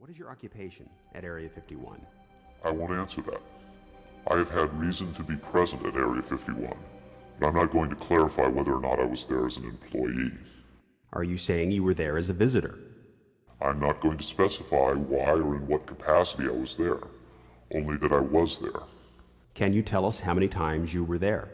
What is your occupation at Area 51? I won't answer that. I have had reason to be present at Area 51, but I'm not going to clarify whether or not I was there as an employee. Are you saying you were there as a visitor? I'm not going to specify why or in what capacity I was there, only that I was there. Can you tell us how many times you were there?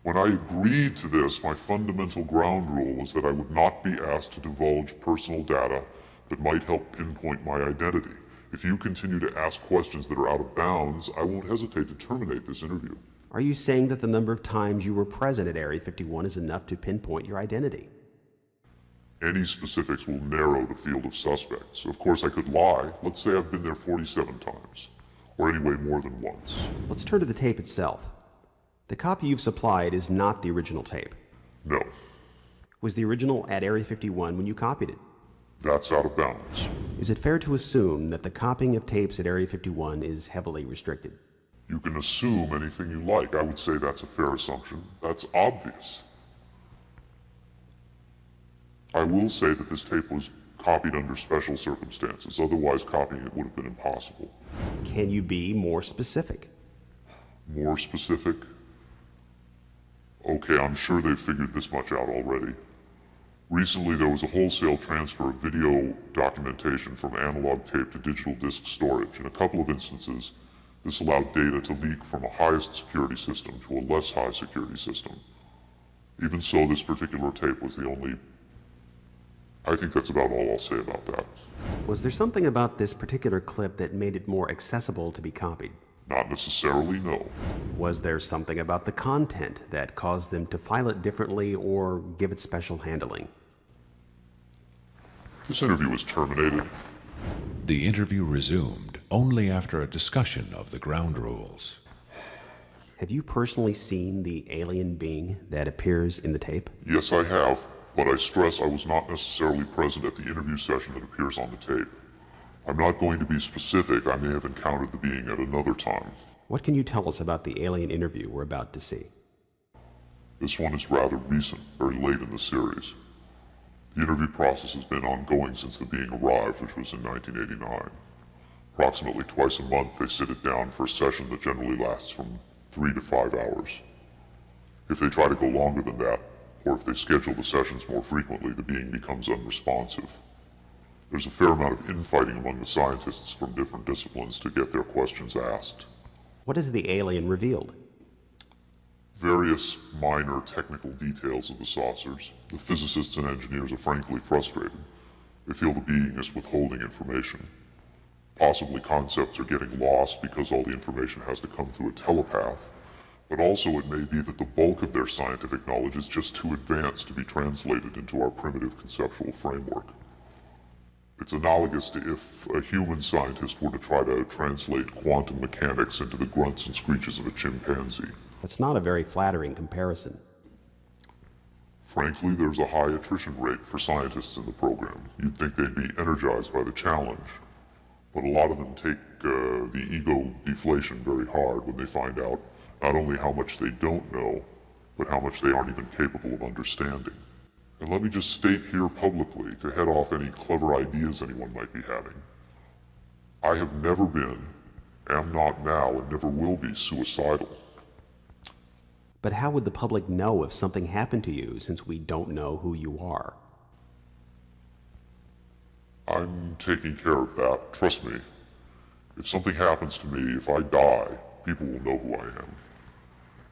When I agreed to this, my fundamental ground rule was that I would not be asked to divulge personal data that might help pinpoint my identity. If you continue to ask questions that are out of bounds, I won't hesitate to terminate this interview. Are you saying that the number of times you were present at Area 51 is enough to pinpoint your identity? Any specifics will narrow the field of suspects. Of course, I could lie. Let's say I've been there 47 times, or anyway more than once. Let's turn to the tape itself. The copy you've supplied is not the original tape. No, Was the original at Area 51 when you copied it? that's out of bounds. Is it fair to assume that the copying of tapes at Area 51 is heavily restricted? You can assume anything you like. I would say that's a fair assumption. That's obvious. I will say that this tape was copied under special circumstances. Otherwise, copying it would have been impossible. Can you be more specific? More specific? Okay, I'm sure they've figured this much out already. Recently, there was a wholesale transfer of video documentation from analog tape to digital disk storage. In a couple of instances, this allowed data to leak from a highest security system to a less high security system. Even so, this particular tape was the only... I think that's about all I'll say about that. Was there something about this particular clip that made it more accessible to be copied? Not necessarily, no. Was there something about the content that caused them to file it differently or give it special handling? This interview was terminated. The interview resumed only after a discussion of the ground rules. Have you personally seen the alien being that appears in the tape? Yes, I have, but I stress I was not necessarily present at the interview session that appears on the tape. I'm not going to be specific. I may have encountered the being at another time. What can you tell us about the alien interview we're about to see? This one is rather recent, very late in the series. The interview process has been ongoing since the being arrived, which was in 1989. Approximately twice a month, they sit it down for a session that generally lasts from 3 to 5 hours. If they try to go longer than that, or if they schedule the sessions more frequently, the being becomes unresponsive. There's a fair amount of infighting among the scientists from different disciplines to get their questions asked. What has the alien revealed? Various minor technical details of the saucers. The physicists and engineers are frankly frustrated. They feel the being is withholding information. Possibly concepts are getting lost because all the information has to come through a telepath. But also it may be that the bulk of their scientific knowledge is just too advanced to be translated into our primitive conceptual framework. It's analogous to if a human scientist were to try to translate quantum mechanics into the grunts and screeches of a chimpanzee. That's not a very flattering comparison. Frankly, there's a high attrition rate for scientists in the program. You'd think they'd be energized by the challenge. But a lot of them take the ego deflation very hard when they find out not only how much they don't know, but how much they aren't even capable of understanding. And let me just state here publicly, to head off any clever ideas anyone might be having, I have never been, am not now, and never will be suicidal. But how would the public know if something happened to you since we don't know who you are? I'm taking care of that, trust me. If something happens to me, if I die, people will know who I am.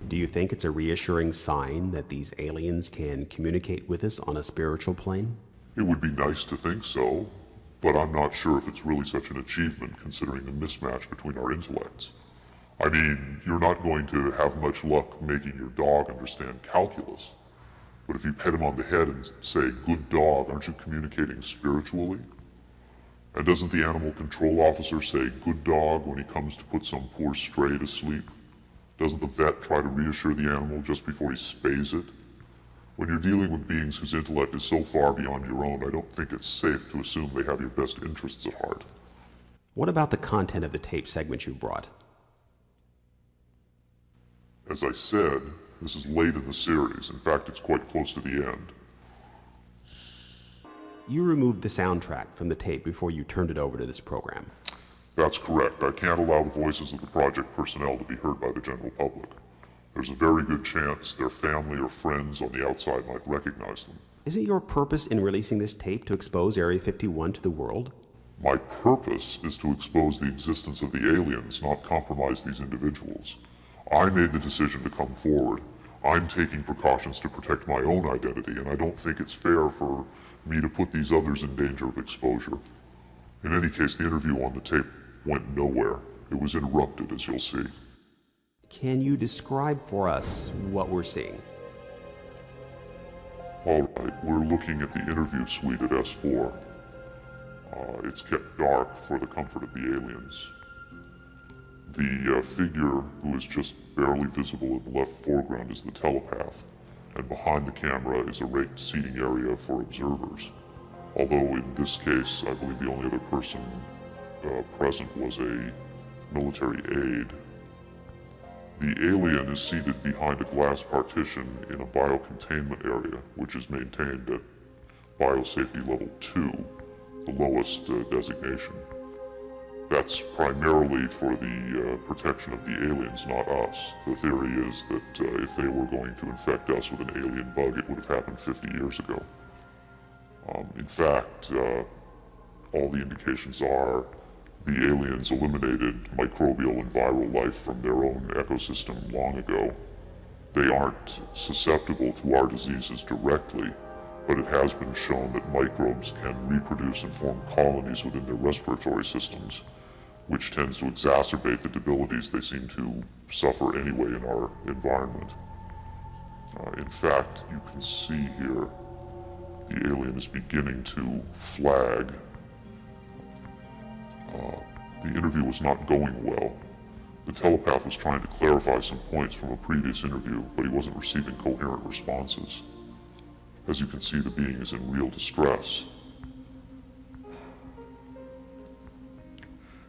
Do you think it's a reassuring sign that these aliens can communicate with us on a spiritual plane? It would be nice to think so, but I'm not sure if it's really such an achievement considering the mismatch between our intellects. I mean, you're not going to have much luck making your dog understand calculus, but if you pet him on the head and say, "Good dog," aren't you communicating spiritually? And doesn't the animal control officer say, "Good dog," when he comes to put some poor stray to sleep? Doesn't the vet try to reassure the animal just before he spays it? When you're dealing with beings whose intellect is so far beyond your own, I don't think it's safe to assume they have your best interests at heart. What about the content of the tape segment you brought? As I said, this is late in the series. In fact, it's quite close to the end. You removed the soundtrack from the tape before you turned it over to this program. That's correct. I can't allow the voices of the project personnel to be heard by the general public. There's a very good chance their family or friends on the outside might recognize them. Isn't your purpose in releasing this tape to expose Area 51 to the world? My purpose is to expose the existence of the aliens, not compromise these individuals. I made the decision to come forward. I'm taking precautions to protect my own identity, and I don't think it's fair for me to put these others in danger of exposure. In any case, the interview on the tape went nowhere. It was interrupted, as you'll see. Can you describe for us what we're seeing? All right, we're looking at the interview suite at S4. It's kept dark for the comfort of the aliens. The figure who is just barely visible in the left foreground is the telepath, and behind the camera is a raked seating area for observers. Although in this case, I believe the only other person present was a military aide. The alien is seated behind a glass partition in a biocontainment area, which is maintained at Biosafety Level 2, the lowest designation. That's primarily for the protection of the aliens, not us. The theory is that if they were going to infect us with an alien bug, it would have happened 50 years ago. In fact, all the indications are the aliens eliminated microbial and viral life from their own ecosystem long ago. They aren't susceptible to our diseases directly, but it has been shown that microbes can reproduce and form colonies within their respiratory systems, which tends to exacerbate the debilities they seem to suffer anyway in our environment. In fact, you can see here the alien is beginning to flag. The interview was not going well. The telepath was trying to clarify some points from a previous interview, but he wasn't receiving coherent responses. As you can see, the being is in real distress.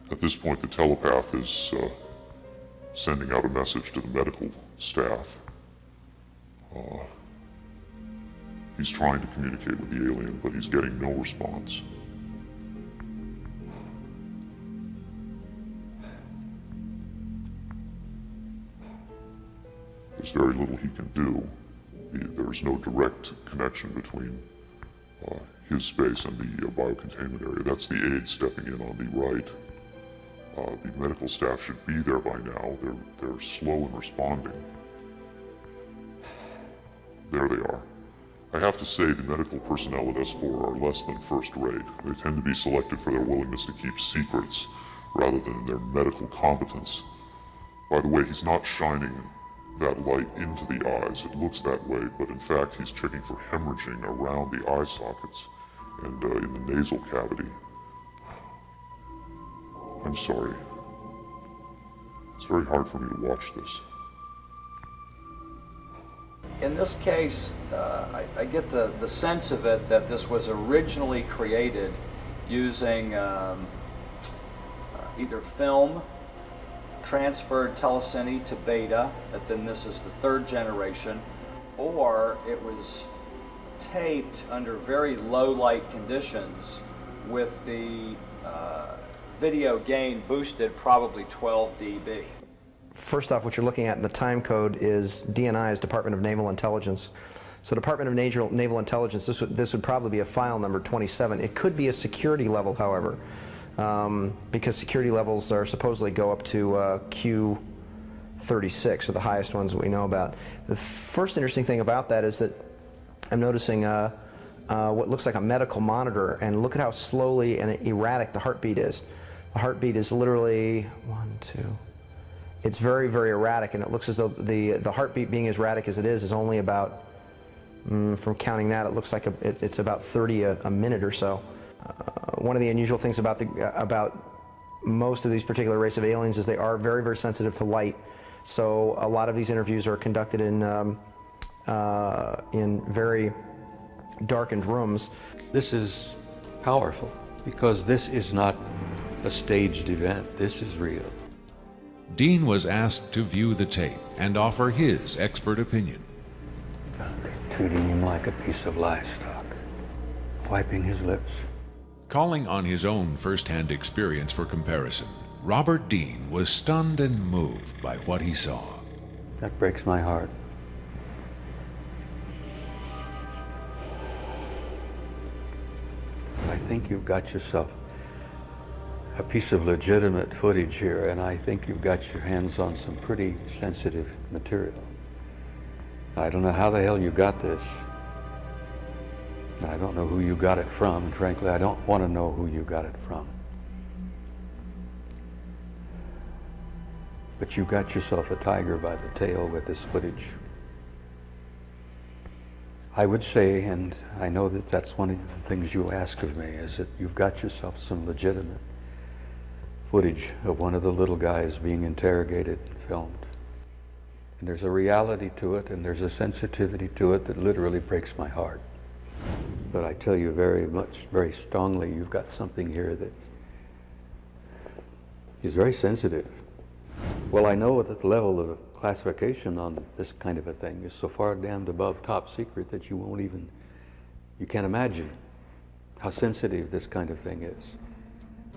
At this point, the telepath is sending out a message to the medical staff. He's trying to communicate with the alien, but he's getting no response. There's very little he can do. There's no direct connection between his space and the biocontainment area. That's the aide stepping in on the right. The medical staff should be there by now. They're slow in responding. There they are. I have to say the medical personnel at S4 are less than first rate. They tend to be selected for their willingness to keep secrets rather than their medical competence. By the way, he's not shining that light into the eyes. It looks that way, but in fact he's checking for hemorrhaging around the eye sockets and in the nasal cavity. I'm sorry. It's very hard for me to watch this. In this case, I get the sense of it that this was originally created using either film, transferred telecine to beta, that then this is the third generation, or it was taped under very low light conditions with the video gain boosted probably 12 dB. First off, what you're looking at in the time code is DNI's Department of Naval Intelligence. So Department of Naval Intelligence, this would probably be a file number 27. It could be a security level, however, because security levels are supposedly go up to Q36, or the highest ones that we know about. The first interesting thing about that is that I'm noticing what looks like a medical monitor, and look at how slowly and erratic the heartbeat is. The heartbeat is literally 1, 2. It's very, very erratic, and it looks as though the heartbeat being as erratic as it is only about, from counting that, it looks like it's about 30 a minute or so. One of the unusual things about most of these particular race of aliens is they are very, very sensitive to light. So a lot of these interviews are conducted in very darkened rooms. This is powerful because this is not a staged event. This is real. Dean was asked to view the tape and offer his expert opinion. They're treating him like a piece of livestock. wiping his lips. Calling on his own first-hand experience for comparison, Robert Dean was stunned and moved by what he saw. That breaks my heart. I think you've got yourself a piece of legitimate footage here, and I think you've got your hands on some pretty sensitive material. I don't know how the hell you got this. I don't know who you got it from, and frankly, I don't want to know who you got it from. But you got yourself a tiger by the tail with this footage. I would say, and I know that that's one of the things you'll ask of me, is that you've got yourself some legitimate footage of one of the little guys being interrogated and filmed. And there's a reality to it, and there's a sensitivity to it that literally breaks my heart. But I tell you very strongly, you've got something here that is very sensitive. Well, I know that the level of classification on this kind of a thing is so far damned above top secret that you can't imagine how sensitive this kind of thing is,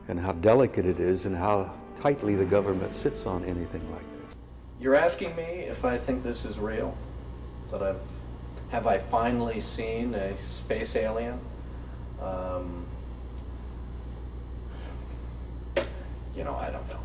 and how delicate it is, and how tightly the government sits on anything like this. You're asking me if I think this is real? Have I finally seen a space alien? I don't know.